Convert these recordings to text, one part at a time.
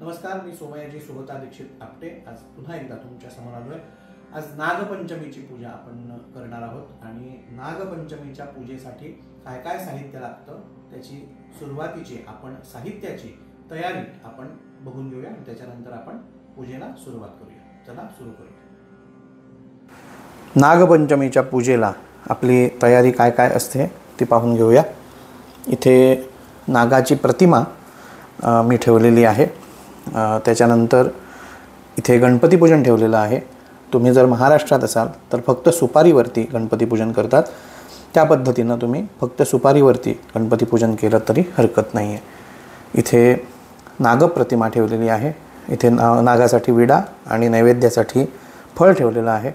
नमस्कार, मी सोमयाजी सुगता दीक्षित आपटे आज पुन्हा एकदा तुमच्या समोर आलोय। आज नागपंचमीची पूजा आपण करणार आहोत आणि नागपंचमीच्या पूजेसाठी काय काय साहित्य लागतं त्याची सुरुवातीची आपण साहित्याची तयारी आपण बघून घेऊया आणि त्याच्यानंतर आपण पूजेला सुरुवात करूया। चला सुरू करूया। नागपंचमीच्या पूजेला आपली तयारी काय काय असते ती पाहून घेऊया। इथे नागाची प्रतिमा मी ठेवलेली आहे। त्याच्यानंतर इथे गणपती पूजन ठेवलेलं आहे। तुम्ही जर महाराष्ट्रात असाल तर फक्त सुपारीवरती गणपती पूजन करतात, त्या पद्धतीनं तुम्ही फक्त सुपारीवरती गणपती पूजन केलं तरी हरकत नाही आहे। इथे नागप्रतिमा ठेवलेली आहे। इथे नागासाठी विडा आणि नैवेद्यासाठी फळ ठेवलेलं आहे।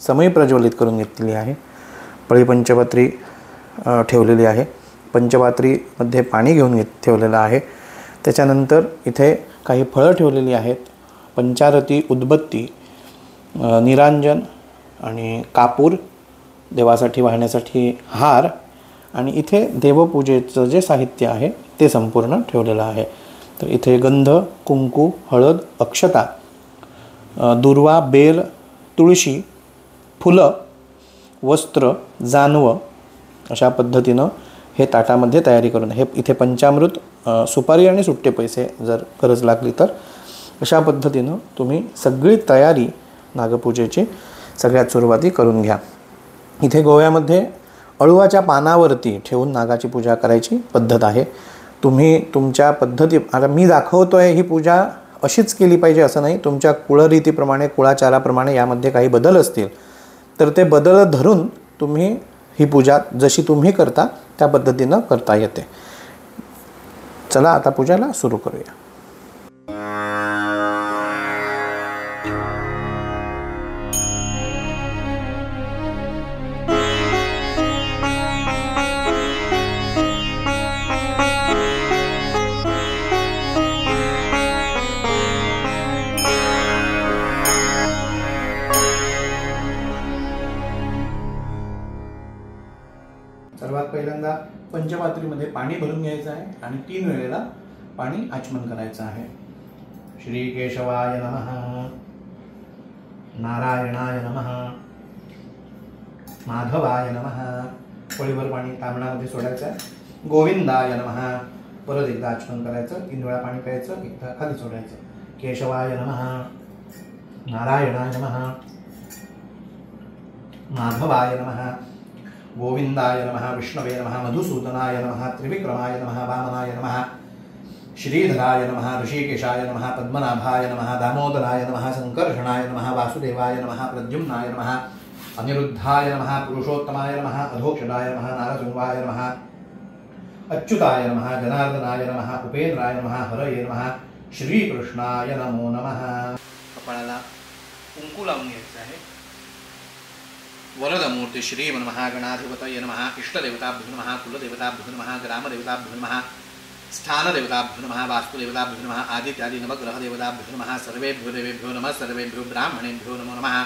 समई प्रज्वलित करून घेतलेली आहे। पळी पंचपात्री ठेवलेली आहे। पंचपात्रीमध्ये पाणी घेऊन ठेवलेलं आहे। त्याच्यानंतर इथे काही फळं ठेवलेली आहेत। पंचारती, उदबत्ती, निरांजन आणि कापूर, देवासाठी वाहण्यासाठी हार आणि इथे देवपूजेचं जे साहित्य आहे ते संपूर्ण ठेवलेलं आहे। तर इथे गंध, कुंकू, हळद, अक्षता, दुर्वा, बेल, तुळशी, फुलं, वस्त्र, जानवं अशा पद्धतीनं हे ताटामध्ये तयारी करून हे इथे पंचामृत, सुपारी आणि सुट्टे पैसे जर गरज लागली तर अशा पद्धतीनं तुम्ही सगळी तयारी नागपूजेची सगळ्यात सुरुवाती करून घ्या। इथे गोव्यामध्ये अळूवाच्या पानावरती ठेवून नागाची पूजा करायची पद्धत आहे। तुम्ही तुमच्या पद्धती, आता मी दाखवतोय ही पूजा अशीच केली पाहिजे असं नाही। तुमच्या कुळरीतीप्रमाणे, कुळाचाराप्रमाणे यामध्ये काही बदल असतील तर ते बदल धरून तुम्ही ही पूजा जशी तुम्ही करता त्या पद्धतीनं करता येते। चला आता पूजेला सुरू करूया। सर्वात पहिल्यांदा पंचपात्रीमध्ये पाणी भरून घ्यायचं आहे आणि 3 वेळेला पाणी आचमन करायचं आहे। श्री केशवाय नमः, नारायणाय नमः, माधवाय नमः। पळीभर पाणी तांबणामध्ये सोडायचं आहे। गोविंदाय नमः, परत एकदा आचमन करायचं, 3 वेळा पाणी प्यायचं, एकदा खाली सोडायचं। केशवाय नमः, नारायणाय नमः, माधवाय नमः, गोविंदाय नमः, विष्णवे नमः, मधुसूदनाय नमः, त्रिविक्रमाय नमः, वामनाय नमः, श्रीधराय नमः, ऋषिकेशाय नमः, पद्मनाभाय नमः, दामोदराय नमः, संकर्षणाय नमः, वासुदेवाय नमः, प्रद्युम्नाय नमः, अनिरुद्धाय नमः, पुरुषोत्तमाय नमः, अधोक्षदाय नमः, नारसिंहाय नमः, अच्युताय नमः, जनार्दनाय नमः, उपेंद्राय नमः, हरये नमः, श्रीकृष्णाय नमो नमः। कपाळाला कुंकू लावून घ्यायचं आहे। वरदमूर्ति श्री महागणाधिपतये नमः, इष्टदेवताभ्यो नमः, कुलदेवताभ्यो नमः, ग्रामदेवताभ्यो नमः, स्थानदेवताभ्यो नमः, वास्तुदेवताभ्यो नमः, आदित्यादि नवग्रहदेवताभ्यो नमः, सर्वेभ्यो देवेभ्यो नमः, सर्वेभ्यो ब्राह्मणेभ्यो नमो नमः।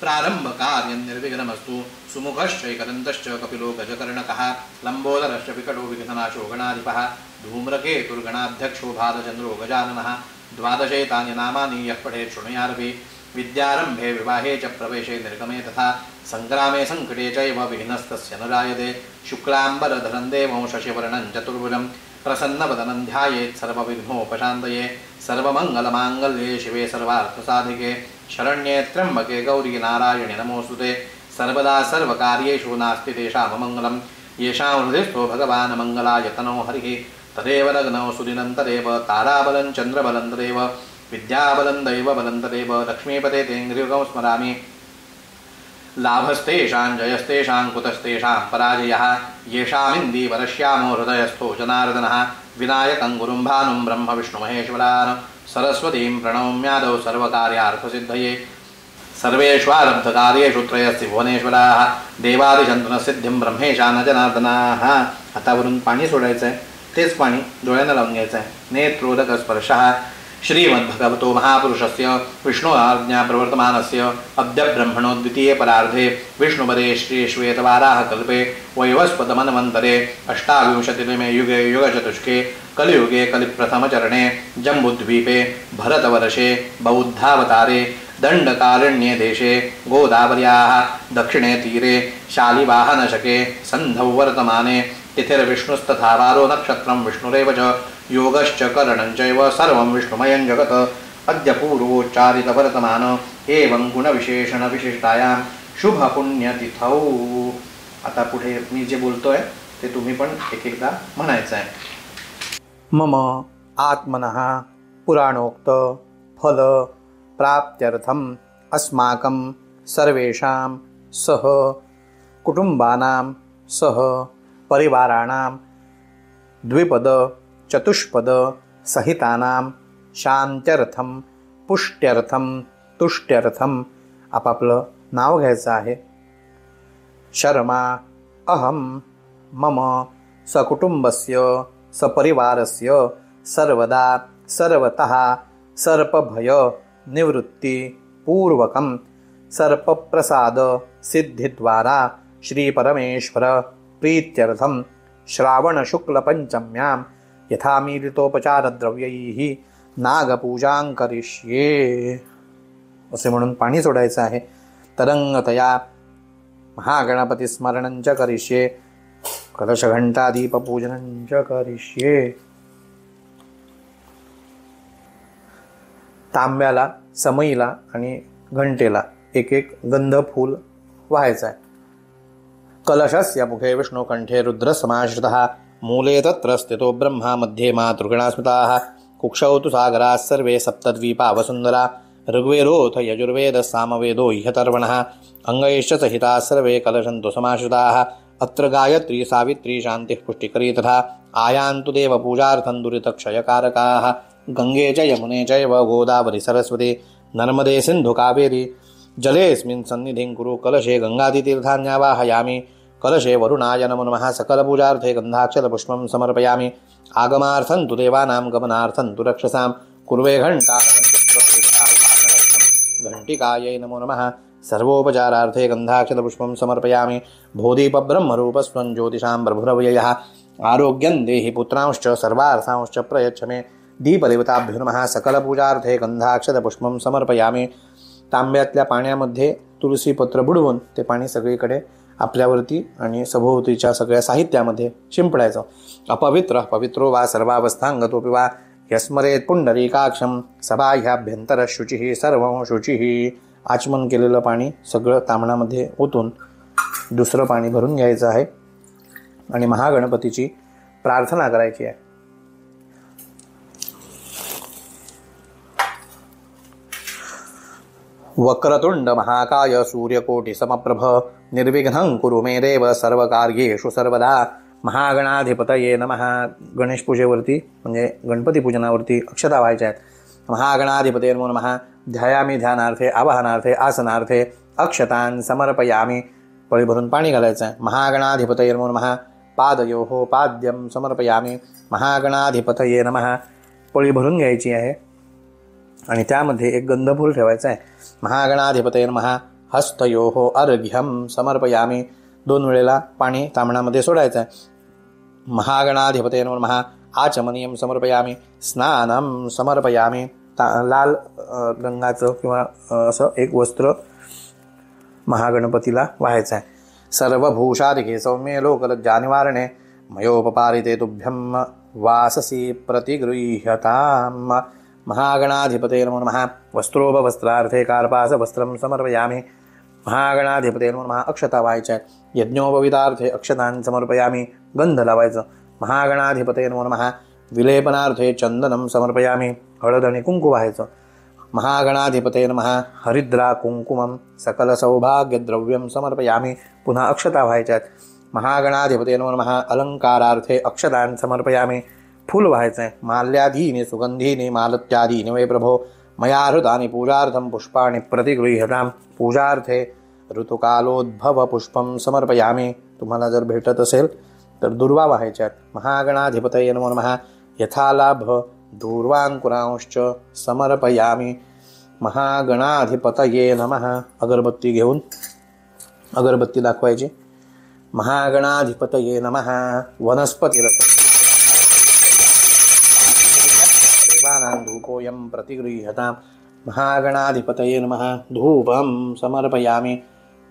प्रारम्भकार्यं निर्विघ्नमस्तु, सुमुखश्चैकदन्तश्च कपिलो गजकर्णकः, लम्बोदरश्च विकटो विघ्ननाशो गणाधिपः, धूम्रकेतुर्गणाध्यक्षो भालचन्द्रो गजाननः। द्वादशैतानि नामानि यः पठेत् शृणुयार्पि, विद्यारंभे विवाहे च प्रवेशे निर्गमे तथा संग्रामे संकटे चैव विघ्नस्तस्य न जायते। शुक्लाम्बरधरं देवं शशिवर्णं चतुर्भुजं, प्रसन्नवदनं ध्यायेत् सर्वविघ्नोपशान्तये। सर्वमङ्गलमाङ्गल्ये शिवे सर्वार्थसाधिके, शरण्ये त्र्यम्बके गौरी नारायणि नमोऽस्तुते। सर्वदा सर्वकार्येषु नास्ति तेषाममङ्गलं, येषां हृदयस्थो भगवान् मङ्गलायतनो हरिः। तदेव लग्नौ सुदिनं तदेव ताराबलं चन्द्रबलं तदेव, विद्याबलं दैवबलं तदेव, लक्ष्मीपते तेऽङ्घ्रियुगं स्मरामि। लाभस्तेषां जयस्तेषां कुतस्तेषां पराजयः, येषामिन्दीवरश्यामो हृदयस्थो जनार्दनः। विनायकं गुरुं भानुं ब्रह्म विष्णुमहेश्वरान्, सरस्वतीं प्रणौम्यादौ सर्वकार्यार्थसिद्धये। सर्वेष्वारब्धकार्येषु त्रयस्ति भुवनेश्वराः, देवादिशन्तनसिद्धिं ब्रह्मेशान जनार्दनाः। हातावरून पाणी सोडायचं आहे, तेच पाणी डोळ्यांना लावून घ्यायचं आहे। नेत्रोदक स्पर्शः, श्रीमद्भगवतो महापुरुषस्य विष्णुआज्ञा प्रवर्तमानस्य अद्य ब्रह्मणो द्वितीये परार्धे विष्णुपदे श्रीश्वेतवाराहकल्पे वैवस्वतमन्वन्तरे अष्टाविंशतितमे युगे युगचतुष्के कलियुगे कलिप्रथमचरणे जम्बुद्वीपे भरतवर्षे बौद्धावतारे दण्डकारण्ये देशे गोदावर्याः दक्षिणे तीरे शालिवाहनशके सन्धौ वर्तमाने तिथिर्विष्णुस्तथा वारो नक्षत्रं विष्णुरेव च योगश्च करणञ्चैव सर्वं विष्णुमयं जगत् अद्य पूर्वोच्चारितवर्तमान एवं गुणविशेषणविशिष्टायां शुभपुण्यतिथौ. आता पुढे मी जे बोलतोय ते तुम्ही पण एक एकदा म्हणायचं आहे. मम आत्मनः पुराणोक्त फल प्राप्त्यर्थम अस्माकं सर्वेषां सह कुटुंबानां सह परिवाराणां द्विपद चतुष्पद सहितानां शांत्यर्थम पुष्ट्यर्थम तुष्ट्यर्थम आपापलं नाव घ्यायचं आहे. शर्मा अहम मम सकुटुंबस्य सपरिवारस्य सर्वदा सर्वतः सर्पभय निवृत्ति पूर्वकं सर्पप्रसाद सिद्धिद्वारा श्री परमेश्वर प्रीत्यर्थं श्रावण शुक्ल पंचम्यां यथामीलितोपचारद्रव्यैः नागपूजां करिष्ये असे म्हणून पाणी सोडायचं आहे. तरंगतया महागणपतिस्मरणं च करिष्ये कलशघंटा दीपपूजनं च करिष्ये. तांब्याला समईला आणि घंटेला एक एक गंध फूल व्हायचं आहे. कलशस्य मुखे विष्णुकंठे रुद्रसमाश्रितः मूले तत्र स्थितो ब्रह्मा मध्ये मातृगणा स्मृताः कुक्षौ तु सागराः सर्वे सप्तद्वीपा वसुन्धरा ऋग्वेदोऽथ यजुर्वेदः सामवेदो ह्यथर्वणः अङ्गैश्च सहिताः सर्वे कलशन्तु समाश्रिताः अत्र गायत्री सावित्री शान्तिः पुष्टिकरी तथा आयान्तु देवपूजार्थं दुरितक्षयकारकाः गंगे च यमुने चैव गोदावरी सरस्वती नर्मदे सिन्धु कावेरी जलेऽस्मिन् सन्निधिं कुरु कलशे गंगादितीर्थान्यावाहयामि कलशे वरुणाय नमो नमः सकलपूजार्थे गन्धाक्षतपुष्पं समर्पयामि आगमार्थं तु देवानां गमनार्थं तु रक्षसां कुर्वे घंटिकायै नमो नमः सर्वोपचारार्थे गन्धाक्षतपुष्पं समर्पयामि भोदीपब्रह्मरूपस्वं ज्योतिषां प्रभुरव्ययः आरोग्यं देहि पुत्रांश्च सर्वार्थांश्च प्रयच्छ मे दीपदेवताभ्यो नमः सकलपूजार्थे गंधाक्षतपुष्पं समर्पयामि. तांब्यातल्या पाण्यामध्ये तुळशीपत्र बुडवून ते पाणी सगळीकडे आपल्यावरती आणि सभोवतीच्या सगळ्या साहित्यामध्ये शिंपडायचं. अपवित्र पवित्रो वा सर्वावस्थांगतोपि वा यस्मरेत पुंडरीकाक्षं सबाह्याभ्यंतर शुचिः सर्वं शुचिः. आचमन केलेलं पाणी सगळं तांबणामध्ये ओतून दुसरं पाणी भरून घ्यायचं आहे आणि महागणपतीची प्रार्थना करायची आहे. वक्रतुंड महाकाय सूर्यकोटि समप्रभ निर्विघ्नं कुरु मे देव सर्वकार्येषु सर्वदा. महागणाधिपतये नमः. गणेश पूजेवरती म्हणजे गणपती पूजनावरती अक्षता व्हायच्या आहेत. महागणाधिपतये नमो नमः. ध्यायामी ध्यानार्थे आवाहनार्थे आसनार्थे अक्षतान् समर्पयामी. पळी भरून पाणी घालायचं आहे. महागणाधिपतये नमो नमः. पादयोः पाद्यं समर्पयामी. महागणाधिपतये नमः. पळी भरून घ्यायची आहे आणि त्यामध्ये एक गंधफूल ठेवायचं आहे. महागणाधिपतये नमः. हस्तयोः अर्घ्यं समर्पयामी. 2 वेळेला पाणी तांबणामध्ये सोडायचं आहे. महागणाधिपतये नमः. आचमनीयं समर्पयामी. स्नानं समर्पयामी. लाल रंगाचं किंवा असं एक वस्त्र महागणपतीला व्हायचं आहे. सर्वभूषादिके सौम्ये लोकलज्जानिवारणे मयोपपारिते तुभ्यं वाससी प्रतिगृह्यताम्. महागणाधिपतये नमो नमः. वस्त्रोपवस्त्रार्थे कार्पासवस्त्रं समर्पयामि. महागणाधिपतये नमो नमः. अक्षता व्हायच्या आहेत. यज्ञोपवितार्थे अक्षतान् समर्पयामि. गंध लावायचं. महागणाधिपतये नमो नमः. विलेपनार्थे चंदनं समर्पयामि. हळद आणि कुंकू व्हायचं. महागणाधिपतये नमः. हरिद्रा कुंकुमं सकल सौभाग्यद्रव्यं समर्पयामि. पुन्हा अक्षता व्हायच्या आहेत. महागणाधिपतये नमो नमः. अलंकारार्थे अक्षतान् समर्पयामि. फूल व्हायचं आहे. माल्यादीनि सुगंधीनि मालत्यादीनि वै प्रभो मया हृतानि पूजार्थं पुष्पाणि प्रतिगृह्यताम्. पूजार्थे ऋतुकालोद्भव पुष्पं समर्पयामि. तुम्हाला जर भेटत असेल तर दुर्वा व्हायच्यात. महागणाधिपतये नमो नमः. यथालाभ दूर्वांकुरांश्च समर्पयामि महागणाधिपतये नमः. अगरबत्ती घेऊन अगरबत्ती दाखवायची. महागणाधिपतये नमः. देवानां धूपोऽयं प्रतिगृह्यताम्. महागणाधिपतये नमः. धूपं समर्पयामि.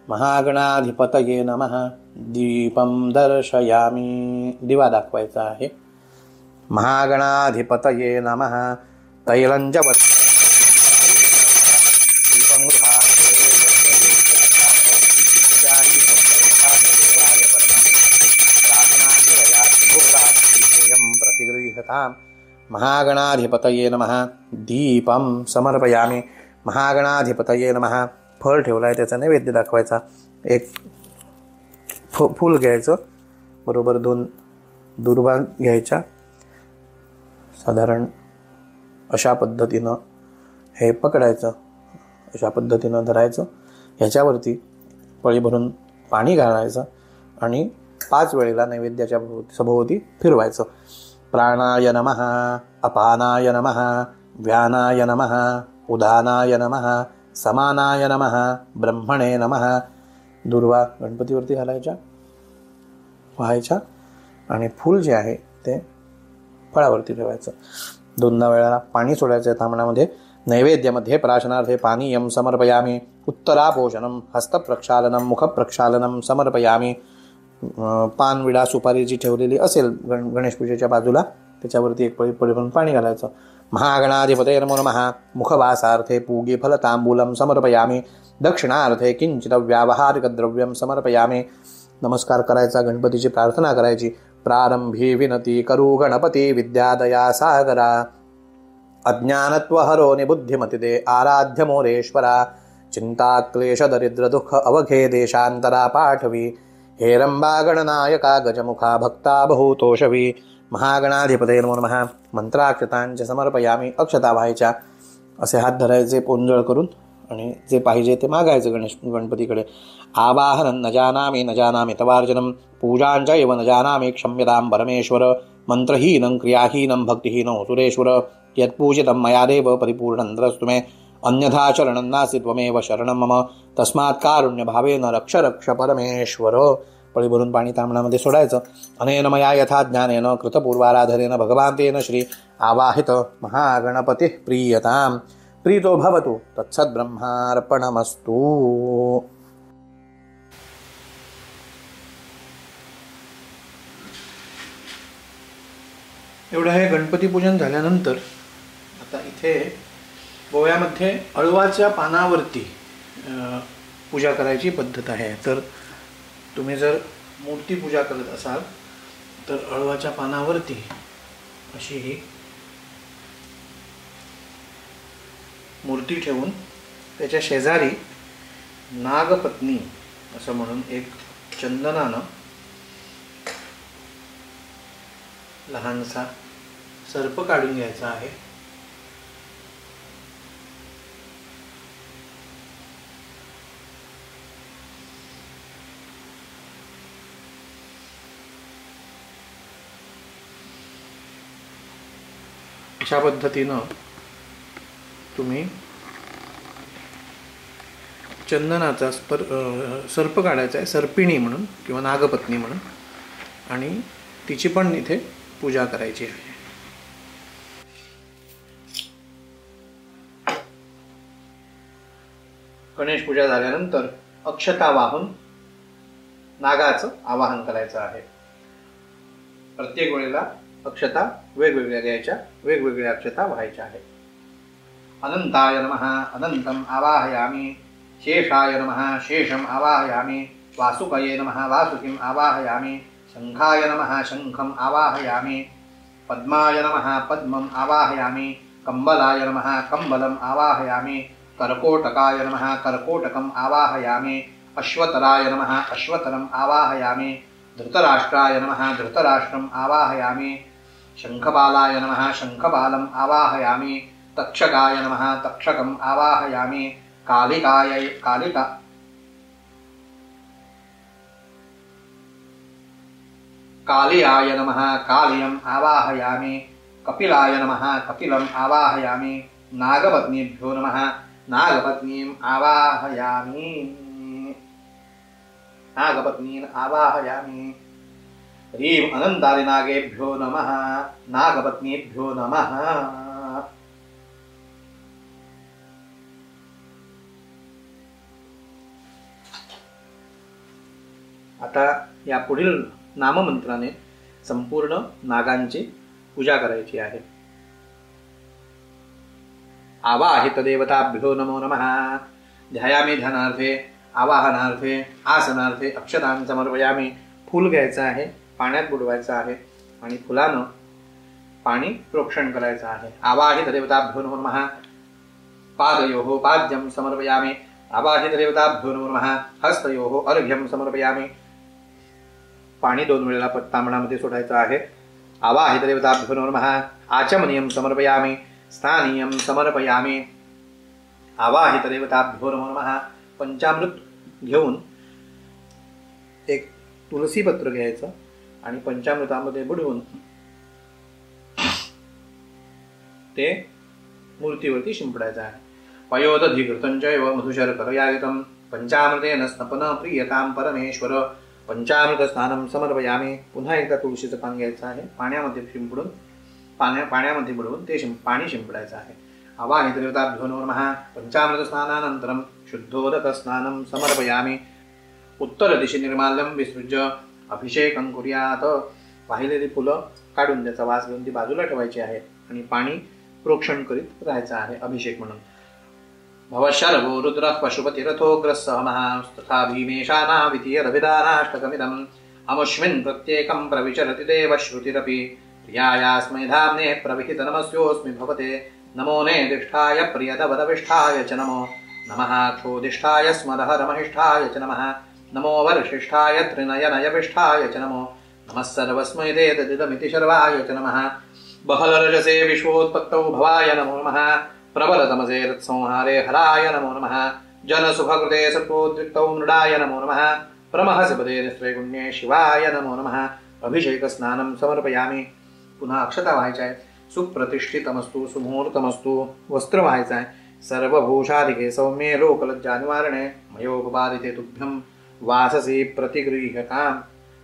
महागणाधिपतये नमः. दीपं दर्शयामि. दिवा दाखवायचा आहे. महागणाधिपतये नमः. तैलंजवत् प्रतिगृह्यताम्. महागणाधिपतये नमः. दीपं समर्पयामि. महागणाधिपतये नमः. फळ ठेवलाय त्याचा नैवेद्य दाखवायचा. एक फूल घ्यायचं, बरोबर 2 दुर्वा घ्यायच्या. साधारण अशा पद्धतीनं हे पकडायचं, अशा पद्धतीनं धरायचं. ह्याच्यावरती पळी भरून पाणी घालायचं आणि 5 वेळेला नैवेद्याच्या सभोवती फिरवायचं. प्राणाय नमः. अपानाय नमः. व्यानाय नमः. उदानाय नमः. समानाय नमः. ब्रह्मणे नमः. दुर्वा गणपतीवरती घालायच्या, व्हायच्या आणि फूल जे आहे ते फळावरती ठेवायचं. 2 वेळेला पाणी सोडायचं आहे तांबणामध्ये. नैवेद्यामध्ये प्राशनार्थे पानीयं समर्पयामि. उत्तरापोषणं हस्तप्रक्षालनं मुखप्रक्षालनं समर्पयामि. पान विडा सुपारी जी ठेवलेली असेल गणेश पूजेच्या बाजूला त्याच्यावरती एक पळी भरून पाणी घालायचं. महागणाधिपतये नमो नमः. मुखवासार्थे पूगी फलतांबूलं समर्पयामि. दक्षिणार्थे किंचित व्यावहारिकद्रव्यं समर्पयामि. नमस्कार करायचा, गणपतीची प्रार्थना करायची. प्रारंभी विनती करू गणपती विद्यादया सागरा. अज्ञानत्वहरो निबुद्धिमतिदे आराध्य मोरेश्वरा. चिंता क्लेश दरिद्र दुःख अवघे देशांतरा पाठवी. हेरंबा गणनायका गजमुखा भक्ता बहुतोषवी. महागणाधिपतये नमो नमः. मंत्राक्षतांचे समर्पयामि. अक्षता व्हायच्या. असे हात धरायचे पोंजळ करून आणि जे पाहिजे ते मागायचं गणपतीकडे. आवाहनं न जानामि तवार्जनं. पूजांच एव न जानामि क्षम्यतां परमेश्वर. मंत्रहीनं क्रियाहीनं भक्तिहीनो सुरेश्वर. यत्पूजितं मया देव परिपूर्णं द्रस्तु मे. अन्यथा शरणं नास्ति त्वमेव शरणं मम. तस्मात् कारुण्यभावेन रक्ष रक्ष परमेश्वर. पळी भरून पाणी तांबणामध्ये सोडायचं. अनेन मया यथा ज्ञानेन कृतपूर्वाराधनेन भगवान् तेन श्री आवाहित महागणपती प्रीयताम्. प्रीतो भवतु तत्सद्ब्रह्मार्पणमस्तु. एवढं हे गणपती पूजन झाल्यानंतर आता इथे गोव्यामध्ये अळवाच्या पानावरती पूजा करायची पद्धत आहे. तर तुम्ही जर मूर्ती पूजा करत असाल तर अळवाच्या पानावरती अशी ही मूर्ती ठेवून त्याच्या शेजारी नागपत्नी असं म्हणून एक चंदनानं लहानसा सर्प काढून घ्यायचा आहे. अशा पद्धतीनं तुम्ही चंदनाचा सर्प काढायचा आहे, सर्पिणी म्हणून किंवा नागपत्नी म्हणून, आणि तिची पण इथे पूजा करायची आहे. गणेश पूजा झाल्यानंतर अक्षता वाहून नागाचं आवाहन करायचं आहे. प्रत्येक वेळेला अक्षता वेगवेगळ्या द्यायच्या, वेगवेगळ्या अक्षता व्हायच्या आहेत. अनंताय नमः अनंतम आवाहयामि. शेषाय नमः शेषम आवाहयामि. वासुकये नमः वासुकिम आवाहयामि. शंखाय नमः शंखम आवाहयामि. पद्माय नमः पद्मम आवाहयामि. कंबलाय नमः कंबलम आवाहयामि. कर्कोटकाय नमः कर्कोटकम आवाहयामि. अश्वतराय नमः अश्वतरम आवाहयामि. धृतराष्ट्राय नमः धृतराष्ट्रम आवाहयामि. शंखपालाय नमः शंखपालम आवाहयामि. तक्षकाय नमः तक्षकम आवाहयामि. कालिकाय कालियाय नमः कालियम आवाहयामि. कपिलाय नमः कपिलम् आवाहयामि नागपत्नीभ्यो नमः नागपत्नीम् आवाहयामि नागपत्नीन् आवाहयामि ह्रीं अनन्तादिनागेभ्यो नमः नागपत्नीभ्यो नमः। आता या पुढील नाममंत्राने संपूर्ण नागांची पूजा करायची आहे। आवाहित देवताभ्यो नमो नमः। ध्यायामी ध्यानार्थे आवाहनार्थे आसनार्थे अक्षतां समर्पयामी। फूल घ्यायचं आहे, पाण्यात बुडवायचं आहे आणि फुलानं पाणी प्रोक्षण करायचं आहे। आवाहित देवताभ्यो नमो नमः। पादयोः पाद्यं समर्पयामी। आवाहित देवताभ्यो नमो नमः। हस्तयोः अर्घ्यं समर्पयामी। पाणी 2 वेळेला तांबणामध्ये सोडायचं आहे। आवाहित देवताभ्यो नमो नमः। आचमनीयं समर्पयामी स्थानीयं समर्पयामी। आवाहित देवताभ्यो नमो नमः। पंचामृत घेऊन एक तुलसी पत्र घ्यायचं आणि पंचामृतामध्ये बुडवून ते मूर्तीवरती शिंपडायचं आहे। पयोदधिघृतं चैव मधुशर्करयायुतं पंचामृतेन स्नपन प्रियतां परमेश्वर। पंचामृत स्नानं समर्पयामी। पुन्हा एकदा तुळशीचं पान घ्यायचं आहे, पाण्यामध्ये शिंपडून पाण्यामध्ये बुडवून ते पाणी शिंपडायचं आहे। आवाहित देवताभ्यो नमो नमः। पंचामृत स्नानानंतरं शुद्धोदक स्नानं समर्पयामी। उत्तर दिशि निर्माल्यं विसृज्य अभिषेकं कुर्यात्। वाहिलेली फुलं काढून त्याचा वास घेऊन ती बाजूला ठेवायची आहे आणि पाणी प्रोक्षण करीत राहायचं आहे अभिषेक म्हणून। भवशर्वो रुद्रः पशुपतिरथोग्रस्सः महास्तथा भीमेशानावितीयदभिधानाष्टकमिदम् अमुष्मिन् प्रत्येकं प्रविचरति देवश्रुतिरपि। प्रियायास्मै धाम्ने प्रविहित नमस्योऽस्मि भवते। नमो नेदिष्ठाय प्रियतवरविष्ठाय च नमो नमः। क्षोदिष्ठाय स्मरहरमहिष्ठाय च नमः। नमो वर्षिष्ठाय त्रिनयनयविष्ठाय च नमो नमः। सर्वस्मै देददिदमिति शर्वाय च नमः। बहलरजसे विश्वोत्पत्तौ भवाय नमो नमः। प्रबलतमसे रत्संहारे हराय नमो नमः। जनसुखकृते सत्त्वोद्रिक्तौ मृडाय नमो नमः। प्रमहसपदे निस्त्रैगुण्ये शिवाय नमो नमः। अभिषेक स्नानं समर्पयामी। पुन्हा अक्षता व्हायच्या आहेत। सुप्रतिष्ठितमस्तु सुमुहूर्तमस्तु। वस्त्र व्हायचं आहे। सर्वभूषाधिके सौम्ये लोकलज्जानिवारणे मयोपपादिते तुभ्यं वाससी प्रतिगृह्यतां।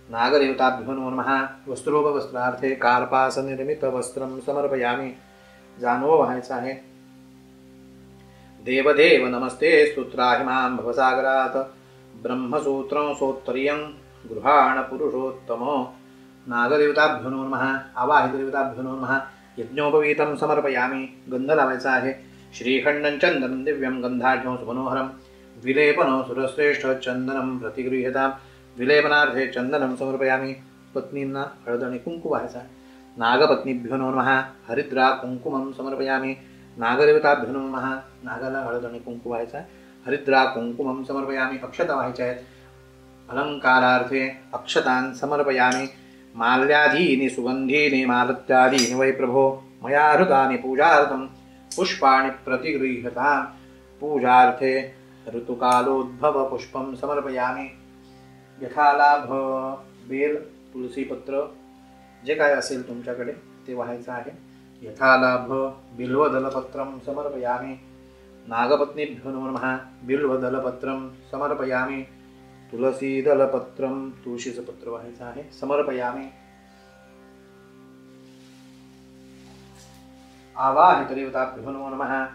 नागदेवताभ्यो नमो नमः। वस्त्रोपवस्त्रार्थे कार्पासनिर्मितवस्त्रं समर्पयामी। जानवं व्हायचं आहे। देवदेव नमस्ते स्तुत्राहिमां भवसागरात्। ब्रह्मसूत्रं सोत्तरीयं गृहाण पुरुषोत्तमो। नागदेवताभ्यो नमो नमः। आवाहित देवताभ्यो नमो नमः। यज्ञोपवीतं समर्पयामी। गंध लावायचा आहे। श्रीखण्डं चन्दनं दिव्यं गन्धाढ्यं सुमनोहरं। विलेपनो सुरश्रेष्ठ चंदनं प्रतिगृह्यतां। विलेपनार्थे चंदनं समर्पयामी। पत्नींना हळद आणि कुंकू व्हायचा आहे। नागपत्नीभ्यो नमो नमः। हरिद्रा कुंकुमं समर्पयामी। नागदेवताभ्यो नमो नमः। नागाला हळद आणि कुंकू व्हायचा आहे। हरिद्रा कुंकुमं समर्पयामी। अक्षता व्हायच्या आहेत। अलंकारार्थे अक्षतान् समर्पयामी। माल्यादीनि सुगंधीनि मालत्यादीनि वै प्रभो मया हृतानि पूजार्थं पुष्पाणि प्रतिगृह्यतां। पूजार्थे ऋतुकालोद्भव पुष्पं समर्पयामी। यथालाभ बेल तुलसीपत्र जे काय असेल तुमच्याकडे ते व्हायचं आहे। यथालाभ बिल्वदलपत्रं समर्पयामी। नागपत्नीभ्यो नमो नमः। बिल्वदलपत्रं समर्पयामी। तुलसीदलपत्रं तुळशीचं पत्र व्हायचं आहे समर्पयामी। आवाहित देवताभ्यो नमो नमः।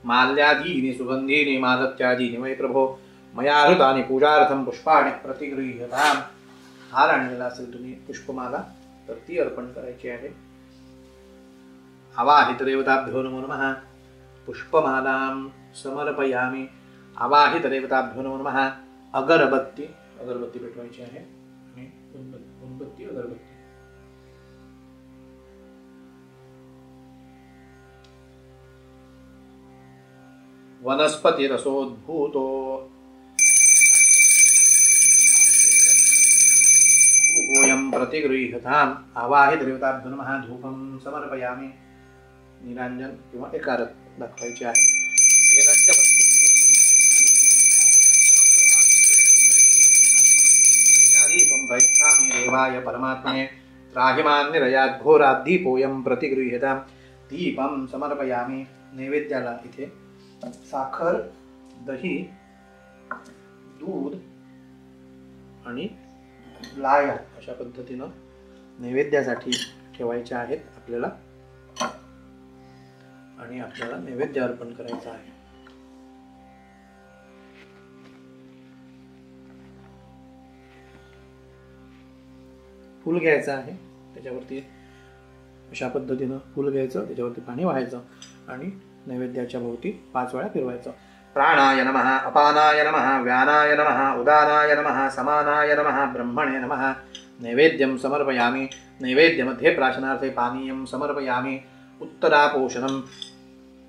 माल्यादीनि सुगंधीनि मालत्यादीनि वै प्रभो मया हृतानि पूजार्थं पुष्पाणि प्रतिगृह्यतां। हार आणलेला असेल तुम्ही पुष्पमाला तर ती अर्पण करायची आहे। आवाहित देवताभ्यो नमो नमः। पुष्पमालां समर्पयामी। आवाहित देवताभ्यो नमो नमः। अगरबत्ती पेटवायची आहे आणि उदबत्ती अगरबत्ती। वनस्पतिरसोद्भूतो धूपोऽयं प्रतिगृह्यताम्। आवाहित देवताभ्यो नमः। धूपं समर्पयामी। निरांजन किंवा एकारत दाखवायची आहे। दीपं प्रयच्छामि देवाय परमात्मने त्राहिमान्निरयात् घोरात् दीपोऽयं प्रतिगृह्यताम्। दीपं समर्पयामि. नैवेद्याला इथे साखर, दही, दूध आणि लाया अशा पद्धतीनं नैवेद्यासाठी ठेवायच्या आहेत आपल्याला आणि आपल्याला नैवेद्य अर्पण करायचा आहे. फूल घ्यायचं आहे, त्याच्यावरती अशा पद्धतीनं फूल घ्यायचं, त्याच्यावरती पाणी वाहायचं आणि नैवेद्याच्या भोवती 5 वेळा फिरवायचं. प्राणाय नमः, अपानाय नमः, व्यानाय नमः, उदानाय नमः, समानाय नमः, ब्रह्मणे नमः. नैवेद्यं समर्पयामि. नैवेद्यमध्ये प्राशनार्थे पानीयं समर्पयामि. उत्तरापोषणं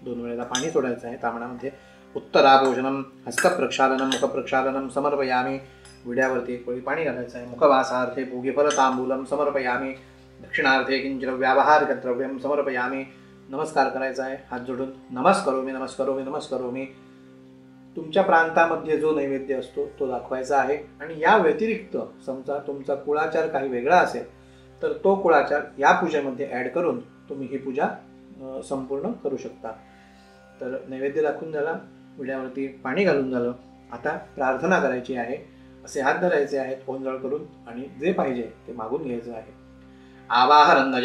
2 वेळेला पाणी सोडायचं आहे तांबणामध्ये. उत्तरापोषणं, हस्तप्रक्षालनं, मुखप्रक्षालनं समर्पयामि. विड्यावरती 1 पळी पाणी घालायचं आहे. मुखवासार्थे पूगीफल तांबूलं समर्पयामि. दक्षिणार्थे किंचित व्यावहारिकद्रव्यं समर्पयामि. नमस्कार करायचा आहे हात जोडून. नमस्कारोमी, नमस्कारोमी, नमस्कारोमी. तुमच्या प्रांतामध्ये जो नैवेद्य असतो तो दाखवायचा आहे आणि या व्यतिरिक्त समजा तुमचा कुळाचार काही वेगळा असेल तर तो कुळाचार या पूजेमध्ये ॲड करून तुम्ही ही पूजा संपूर्ण करू शकता. तर नैवेद्य दाखवून झाला, विड्यावरती पाणी घालून झालं. आता प्रार्थना करायची आहे. असे हात धरायचे आहेत ओंजळ करून आणि जे पाहिजे ते मागून घ्यायचं आहे. आवाहनं न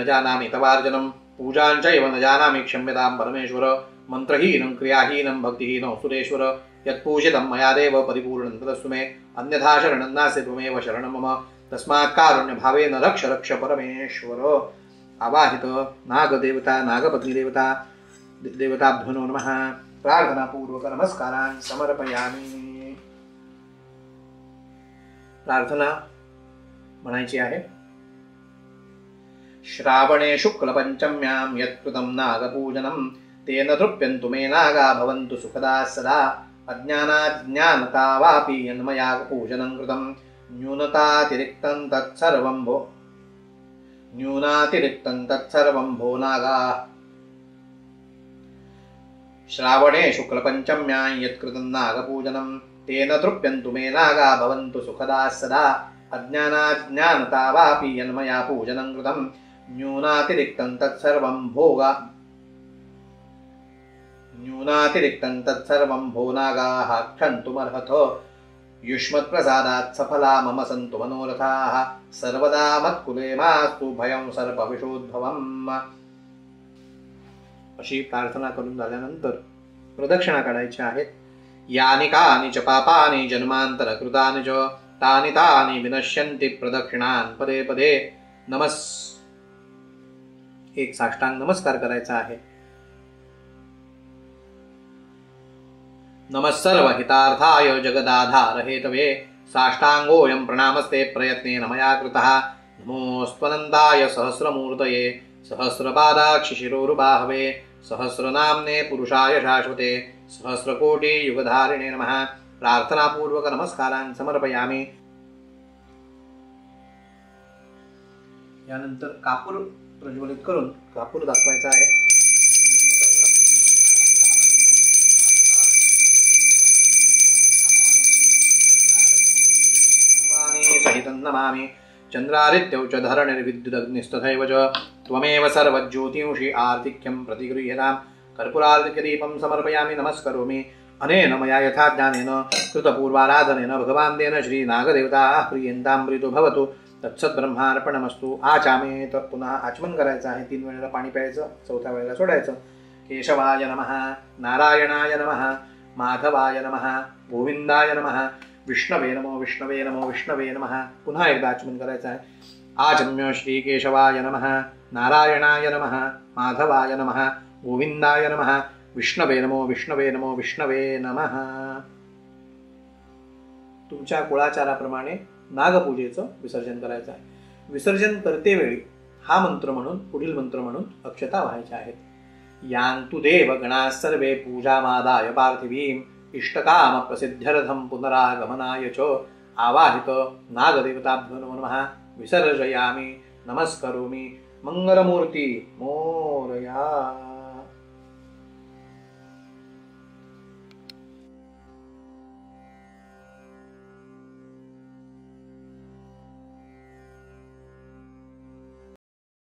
जानामि तवार्जनं पूजांचैव न जानामि क्षम्यतां परमेश्वर. मंत्रहीनं क्रियाहीनं भक्तिहीनं सुरेश्वर. यत्पूजितं मया देव परिपूर्णं तदस्तु मे. अन्यथा शरणं नास्ति त्वमेव शरणं मम. तस्मात् कारुण्यभावेन रक्ष रक्ष परमेश्वर. आवाहित नागदेवता, नागपत्नीदेवता देवताभ्यो नमः. प्रार्थनापूर्वक नमस्कारान् समर्पयामि. प्रार्थना म्हणायची आहे. श्रावणे शुक्लपंचम्यां यत्कृतं नागपूजनं तेन तृप्यन्तु मे नागा भवन्तु सुखदा सदा. अज्ञानात् ज्ञानता वापि यन्मया पूजनं कृतं न्यूनातिरिक्तं तत्सर्वं भो नागा. श्रावणे शुक्लपंचम्यां यत्कृतं नागपूजनं तेन तृप्यन्तु मे नागा भवन्तु सुखदा सदा. अज्ञानात् ज्ञानता वापि यन्मया पूजनं कृतं न्यूनातिरिक्तं तत्सर्वं भो नागाः क्षन्तुमर्हथ. युष्मत्प्रसादात् सफला मम सन्तु मनोरथाः. सर्वदा मत्कुले मास्तु भयं सर्पविषोद्भवम्. अशी प्रार्थना करून झाल्यानंतर प्रदक्षिणा काढायची आहेत. यानि कानि च पापानि जन्मान्तरकृतानि च तानि तानि विनश्यन्ति प्रदक्षिणान् पदे पदे. एक साष्टांग नमस्कार करायचा आहे. नमः सर्वहितार्थाय जगदाधार हेतवे. साष्टांगोऽयं प्रणामस्ते प्रयत्नेन मया कृतः. नमोऽस्त्वनन्ताय सहस्रमूर्तये सहस्रपादाक्षि शिरोरुबाहवे. सहस्रनाम्ने पुरुषाय शाश्वते सहस्रकोटि युगधारिणे नमः. प्रार्थनापूर्वक नमस्कारान् समर्पयामि. यानंतर कापूर प्रज्वलित करून कापूर दाखवायचा आहे. सहितं नमामि. चंद्रादित्यौ च धरणिर्विद्युदग्निस्तथैव च त्वमेव सर्वज्योतिंषि आर्तिक्यं प्रतिगृह्यताम्. कर्पूरार्तिकदीपं समर्पयामि. नमस्करोमि. अनेन मया यथा ज्ञानेन कृतपूर्वाराधनेन भगवान् तेन श्रीनागदेवताः प्रियन्तां प्रीतो भवतु. तत्सद्ब्रह्मार्पणमस्तु. आचामेत. पुन्हा आचमन करायचं आहे. 3 वेळेला पाणी प्यायचं, 4थ्या वेळेला सोडायचं. केशवाय नमः, नारायणाय नमः, माधवाय नमः, गोविंदाय नमः, विष्णवे नमो विष्णवे नमो विष्णवे नमः. पुन्हा एकदा आचमन करायचं आहे. आचम्य श्री केशवाय नमः, नारायणाय नमः, माधवाय नमः, गोविंदाय नमः, विष्णवे नमो विष्णवे नमो विष्णवे नमः. तुमच्या कुळाचाराप्रमाणे नागपूजेचं विसर्जन करायचं आहे. विसर्जन करते वेळी हा मंत्र म्हणून, पुढील मंत्र म्हणून अक्षता व्हायच्या आहेत. यान्तु देव गणाः सर्वे पूजामादाय पार्थिवीम्. इष्टकाम प्रसिद्ध्यर्थं पुनरागमनाय च. आवाहित नागदेवताभ्यो नमो नमः. विसर्जयामि. नमस्करोमि. मंगलमूर्ती मोरया.